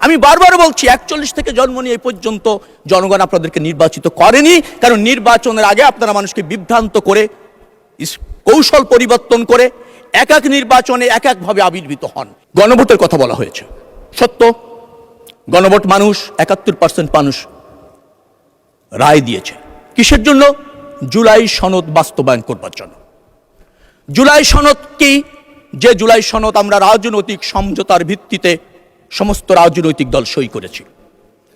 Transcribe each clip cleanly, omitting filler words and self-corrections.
আমি বারবার বলছি 41 থেকে জন্ম নিয়ে এই পর্যন্ত জনগণ আপনাদেরকে নির্বাচিত করেনি, কারণ নির্বাচনের আগে আপনারা মানুষকে বিভ্রান্ত করে কৌশল পরিবর্তন করে এক এক নির্বাচনে এক একভাবে আবির্ভূত হন। গণভোটের কথা বলা হয়েছে, সত্য গণভোট মানুষ 71% মানুষ রায় দিয়েছে। কিসের জন্য? জুলাই সনদ বাস্তবায়ন করবার জন্য। জুলাই সনদ কি? যে জুলাই সনদ আমরা রাজনৈতিক সমঝোতার ভিত্তিতে সমস্ত রাজনৈতিক দল সই করেছি,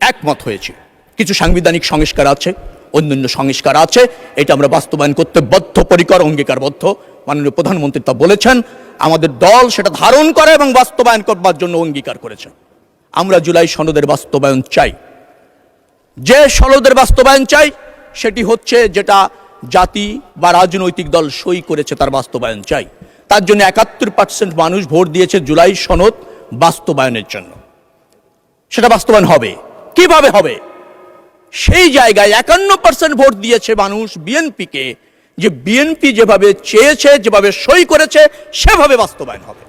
একমত হয়েছে। কিছু সাংবিধানিক সংস্কার আছে, অন্যান্য সংস্কার আছে, এটা আমরা বাস্তবায়ন করতে বদ্ধপরিকর, অঙ্গীকারবদ্ধ। মাননীয় প্রধানমন্ত্রী তা বলেছেন, আমাদের দল সেটা ধারণ করে এবং বাস্তবায়ন করবার জন্য অঙ্গীকার করেছে। আমরা জুলাই সনদের বাস্তবায়ন চাই। যে সনদের বাস্তবায়ন চাই সেটি হচ্ছে যেটা জাতি বা রাজনৈতিক দল সই করেছে, তার বাস্তবায়ন চাই। তার জন্য 71% মানুষ ভোট দিয়েছে জুলাই সনদ বাস্তবায়নের জন্য। সেটা বাস্তবায়ন হবে। কিভাবে হবে? সেই জায়গায় 51% ভোট দিয়েছে মানুষ বিএনপিকে, যে বিএনপি যেভাবে চেয়েছে, যেভাবে সই করেছে সেভাবে বাস্তবায়ন হবে।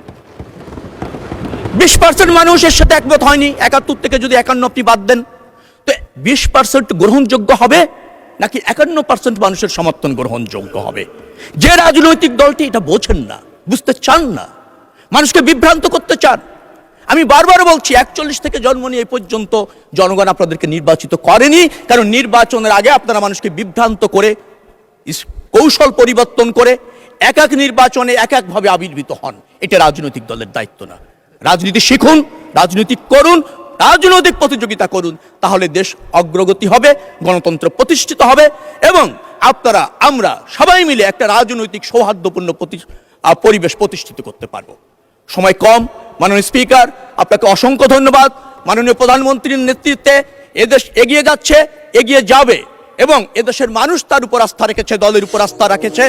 20% মানুষ এর সাথে একমত হয়নি। 71 থেকে যদি 51 আপনি বাদ দেন, তো 20% গ্রহণযোগ্য হবে নাকি 51% মানুষের সমর্থন গ্রহণযোগ্য হবে? যে রাজনৈতিক দলটি এটা বোঝেন না, বুঝতে চান না, মানুষকে বিভ্রান্ত করতে চান। আমি বারবার বলছি 41 থেকে জন্ম নিয়ে এই পর্যন্ত জনগণ আপনাদেরকে নির্বাচিত করেনি, কারণ নির্বাচনের আগে আপনারা মানুষকে বিভ্রান্ত করে কৌশল পরিবর্তন করে এক এক নির্বাচনে এক একভাবে আবির্ভূত হন। এটা রাজনৈতিক দলের দায়িত্ব না। রাজনীতি শিখুন, রাজনীতি করুন, রাজনৈতিক প্রতিযোগিতা করুন, তাহলে দেশ অগ্রগতি হবে, গণতন্ত্র প্রতিষ্ঠিত হবে এবং আপনারা আমরা সবাই মিলে একটা রাজনৈতিক সৌহার্দ্যপূর্ণ পরিবেশ প্রতিষ্ঠিত করতে পারবো। সময় কম। মাননীয় স্পিকার, আপনাকে অসংখ্য ধন্যবাদ। মাননীয় প্রধানমন্ত্রীর নেতৃত্বে এদেশ এগিয়ে যাচ্ছে, এগিয়ে যাবে এবং এদেশের মানুষ তার উপর আস্থা রেখেছে, দলের উপর আস্থা রেখেছে।